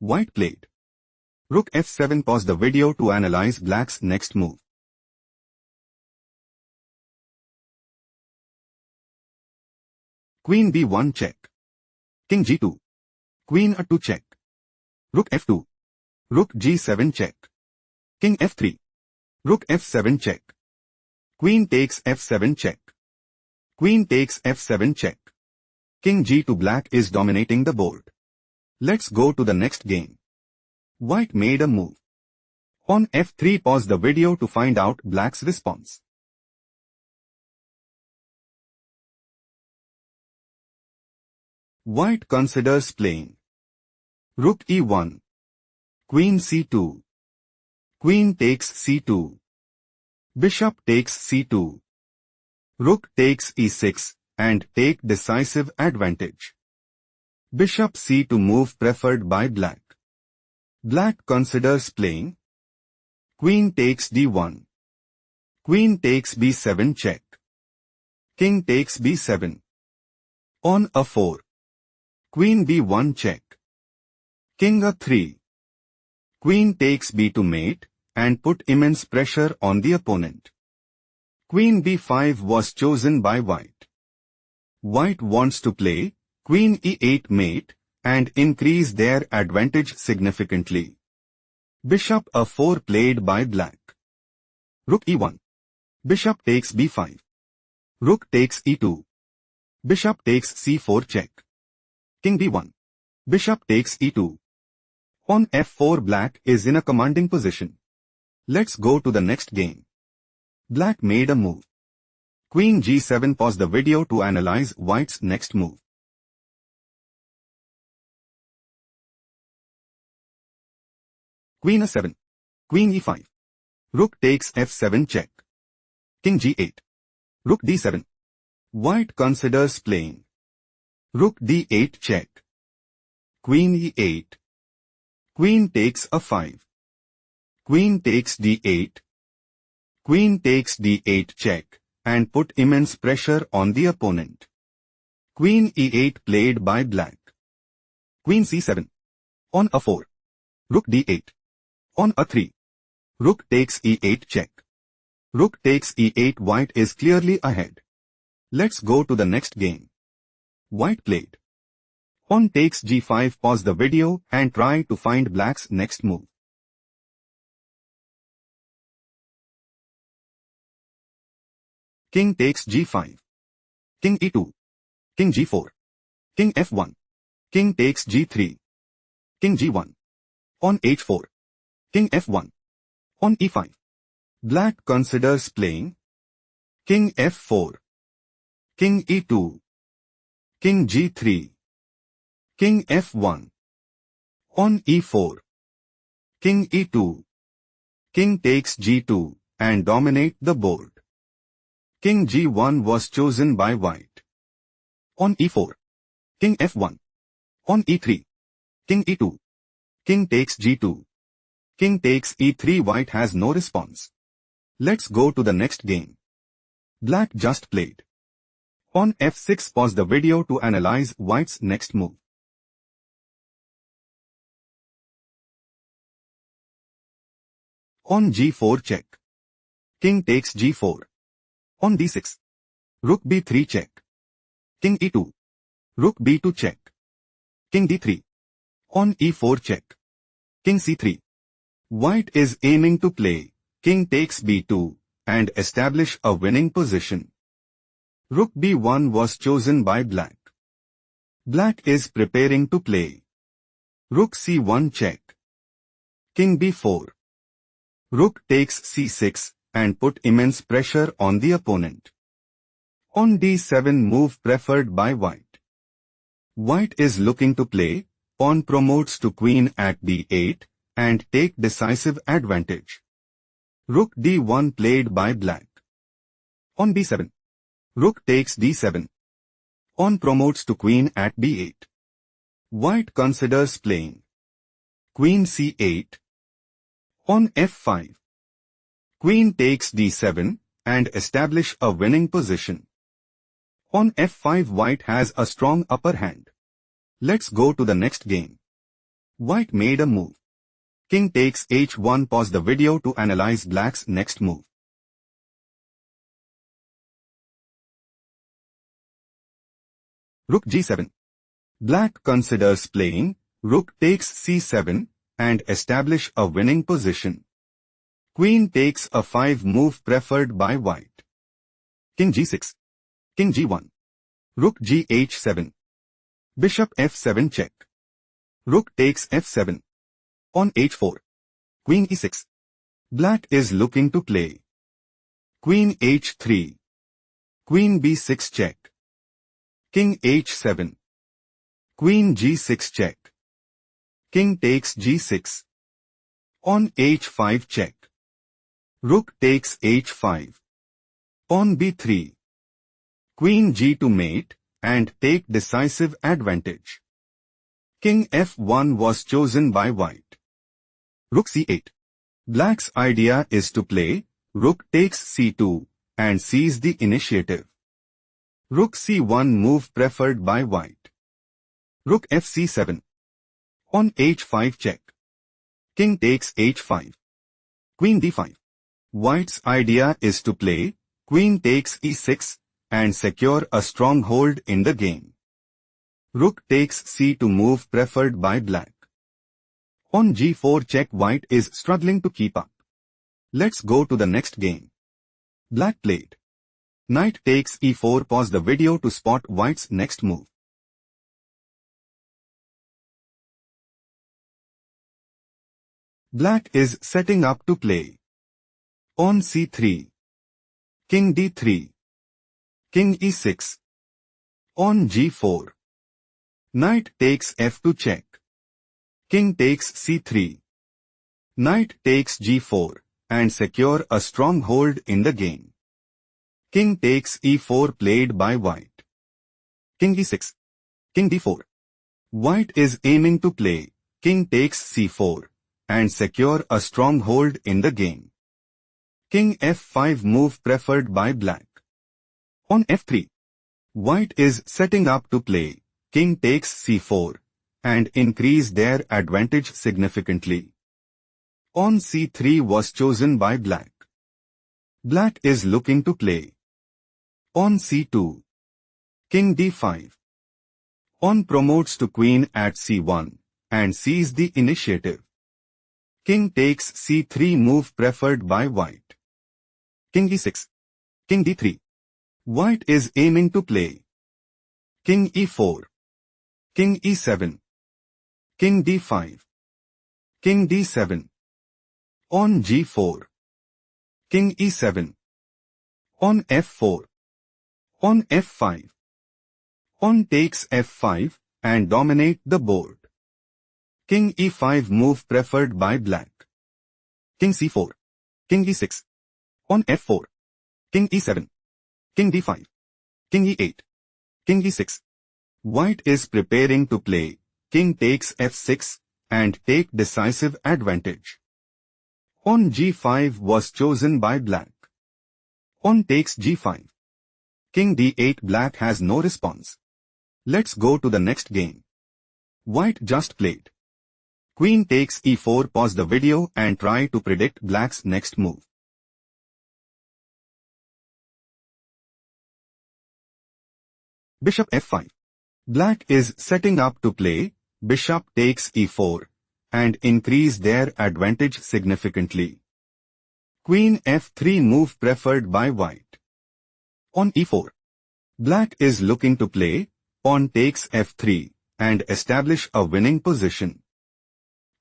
White played. Rook f7. Pause the video to analyze black's next move. Queen b1 check. King g2. Queen a2 check. Rook f2. Rook g7 check. King f3. Rook f7 check. Queen takes f7 check. Queen takes f7 check. King g2. Black is dominating the board. Let's go to the next game. White made a move. On f3. Pause the video to find out black's response. White considers playing. Rook e1. Queen c2. Queen takes c2. Bishop takes c2. Rook takes e6 and take decisive advantage. Bishop c2 move preferred by black. Black considers playing. Queen takes d1. Queen takes b7 check. King takes b7. On a4. Queen b1 check. King a3. Queen takes b2 mate and put immense pressure on the opponent. Queen b5 was chosen by white. White wants to play Queen e8 mate and increase their advantage significantly. Bishop a4 played by black. Rook e1. Bishop takes b5. Rook takes e2. Bishop takes c4 check. King b1. Bishop takes e2. On f4. Black is in a commanding position. Let's go to the next game. Black made a move. Queen g7. Pause the video to analyze white's next move. Queen a7. Queen e5. Rook takes f7 check. King g8. Rook d7. White considers playing. Rook d8 check. Queen e8. Queen takes a5. Queen takes d8. Queen takes d8 check and put immense pressure on the opponent. Queen e8 played by black. Queen c7. On a4. Rook d8. On a3. Rook takes e8 check. Rook takes e8. White is clearly ahead. Let's go to the next game. White played. Pawn takes g5. Pause the video and try to find black's next move. King takes g5. King e2. King g4. King f1. King takes g3. King g1. On h4. King f1. On e5. Black considers playing. King f4. King e2. King g3. King f1. On e4. King e2. King takes g2 and dominate the board. King g1 was chosen by white. On e4. King f1. On e3. King e2. King takes g2. King takes e3. White has no response. Let's go to the next game. Black just played. On f6. Pause the video to analyze white's next move. On g4 check. King takes g4. On d6. Rook b3 check. King e2. Rook b2 check. King d3. On e4 check. King c3. White is aiming to play King takes b2 and establish a winning position. Rook b1 was chosen by black. Black is preparing to play Rook c1 check. King b4. Rook takes c6 and put immense pressure on the opponent. On d7 move preferred by white. White is looking to play pawn promotes to queen at d8 and take decisive advantage. Rook d1 played by black. On b7. Rook takes d7. Pawn promotes to queen at b8. White considers playing. Queen c8. On f5. Queen takes d7 and establish a winning position. On f5 white has a strong upper hand. Let's go to the next game. White made a move. King takes h1. Pause the video to analyze black's next move. Rook g7. Black considers playing rook takes c7 and establish a winning position. Queen takes a 5 move preferred by white. King g6. King g1. Rook gh7. Bishop f7 check. Rook takes f7. On h4. Queen e6. Black is looking to play. Queen h3. Queen b6 check. King h7. Queen g6 check. King takes g6. On h5 check. Rook takes h5. Pawn b3. Queen g2 mate and take decisive advantage. King f1 was chosen by white. Rook c8. Black's idea is to play rook takes c2 and seize the initiative. Rook c1 move preferred by white. Rook fc7. On h5 check. King takes h5. Queen d5. White's idea is to play queen takes e6 and secure a stronghold in the game. Rook takes c2 move preferred by black. On g4 check. White is struggling to keep up. Let's go to the next game. Black played knight takes e4. Pause the video to spot white's next move. Black is setting up to play. On c3. King d3. King e6. On g4. Knight takes f2 check. King takes c3. Knight takes g4 and secure a stronghold in the game. King takes e4 played by white. King e6. King d4. White is aiming to play king takes c4 and secure a stronghold in the game. King f5 move preferred by black. On f3. White is setting up to play king takes c4 and increase their advantage significantly. On c3 was chosen by black. Black is looking to play. On c2. King d5. On promotes to queen at c1 and seize the initiative. King takes c3 move preferred by white. King e6. King d3. White is aiming to play king e4. King e7. King d5. King d7. On g4. King e7. On f4. On f5. On takes f5 and dominate the board. King e5 move preferred by black. King c4. King e6. On f4. King e7. King d5. King e8. King e6. White is preparing to play king takes f6 and take decisive advantage. On g5 was chosen by black. On takes g5. King d8. Black has no response. Let's go to the next game. White just played queen takes e4. Pause the video and try to predict black's next move. Bishop f5. Black is setting up to play bishop takes e4 and increase their advantage significantly. Queen f3 move preferred by white. On e4. Black is looking to play pawn takes f3 and establish a winning position.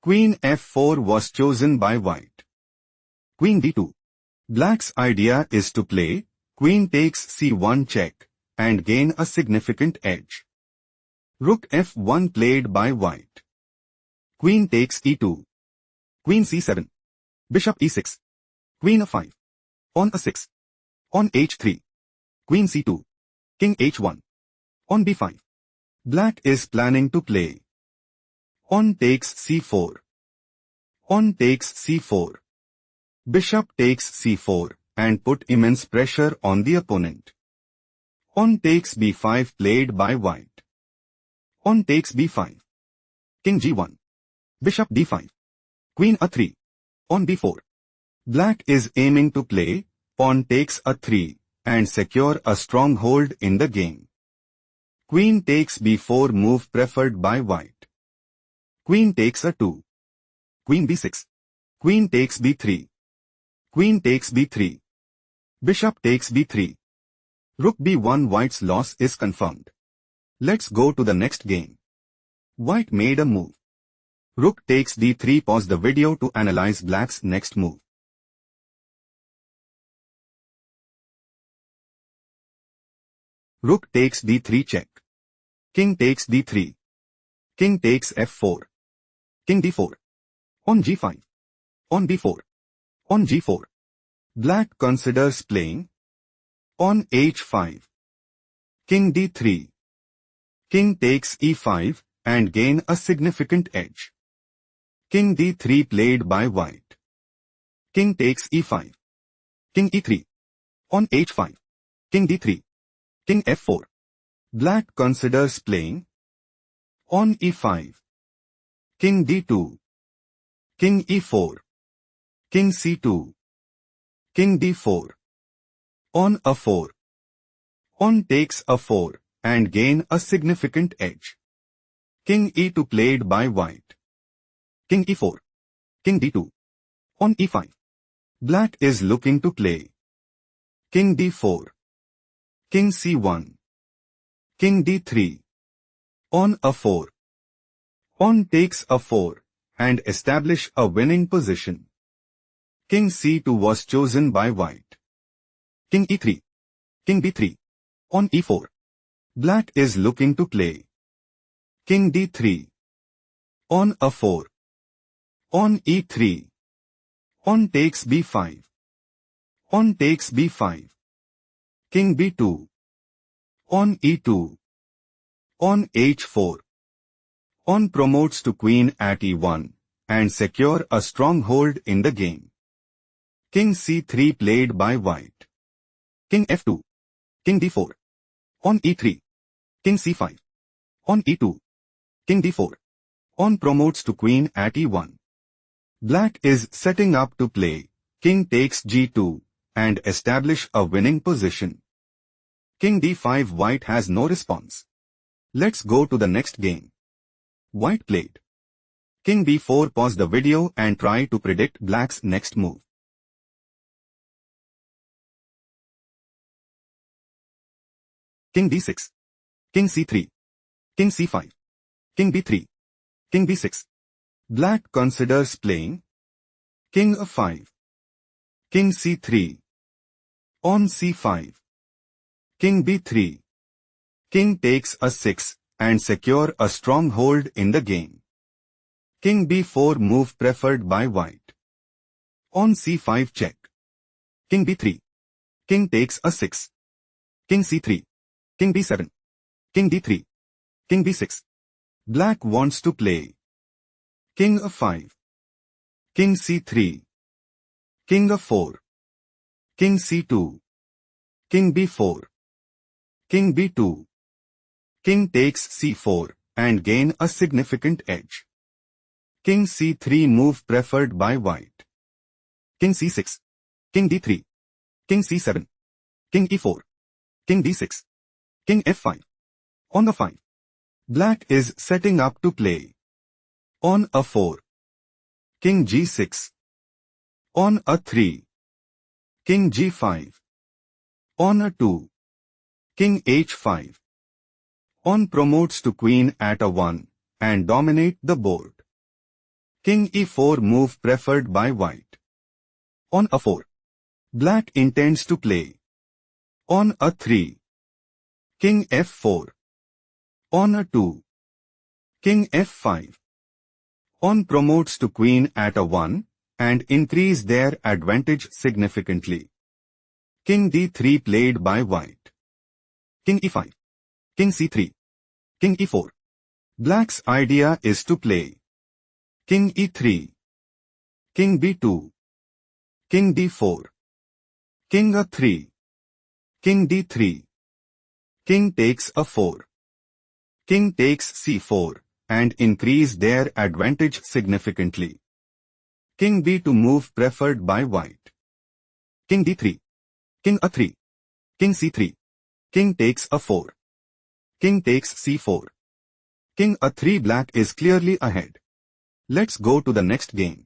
Queen f4 was chosen by white. Queen d2. Black's idea is to play queen takes c1 check and gain a significant edge. Rook f1 played by white. Queen takes e2. Queen c7. Bishop e6. Queen f5. On a6. On h3. Queen c2. King h1. On b5. Black is planning to play on takes c4. On takes c4. Bishop takes c4 and put immense pressure on the opponent. On takes b5 played by white. On takes b5. King g1. Bishop d5. Queen a3. On b4. Black is aiming to play pawn takes a3 and secure a stronghold in the game. Queen takes b4 move preferred by white. Queen takes a2. Queen b6. Queen takes b3. Queen takes b3. Bishop takes b3. Rook b1. White's loss is confirmed. Let's go to the next game. White made a move. Rook takes d3. Pause the video to analyze black's next move. Rook takes d3 check. King takes d3. King takes f4. King d4. On g5. On b4. On g4. Black considers playing. On h5. King d3. King takes e5 and gain a significant edge. King d3 played by white. King takes e5. King e3. On h5. King d3. King f4. Black considers playing. On e5. King d2. King e4. King c2. King d4. On a4. On takes a4 and gain a significant edge. King e2 played by white. King e4. King d2. On e5. Black is looking to play. King d4. King c1. King d3. On a4. On takes a4 and establish a winning position. King c2 was chosen by white. King e3. King b3. On e4. Black is looking to play. King d3. On a4. On e3. On takes b5. On takes b5. King b2. On e2. On h4. On promotes to queen at e1 and secure a stronghold in the game. King c3 played by white. King f2. King d4. On e3. King c5. On e2. King d4. On promotes to queen at e1. Black is setting up to play. King takes g2 and establish a winning position. King d5. White has no response. Let's go to the next game. White played. King b4. Pause the video and try to predict black's next move. King d6. King c3. King c5. King b3. King b6. Black considers playing. King a5. King c3. On c5. King b3. King takes a6 and secure a stronghold in the game. King b4 move preferred by white. On c5 check. King b3. King takes a6. King c3. King b7. King d3. King b6. Black wants to play. King a5. King c3. King a4. King c2. King b4. King b2. King takes c4 and gain a significant edge. King c3 move preferred by white. King c6. King d3. King c7. King e4. King d6. King f5. On a5. Black is setting up to play. On a4. King g6. On a3. King g5. On a2. King h5. On promotes to queen at a1 and dominate the board. King e4 move preferred by white. On a4. Black intends to play. On a3. King f4. On a2. King f5. On promotes to queen at a1 and increase their advantage significantly. King d3 played by white. King e5. King c3. King e4. Black's idea is to play. King e3. King b2. King d4. King a3. King d3. King takes a4. King takes c4 and increase their advantage significantly. King b2 move preferred by white. King d3. King a3. King c3. King takes a4. King takes c4. King a3 black is clearly ahead. Let's go to the next game.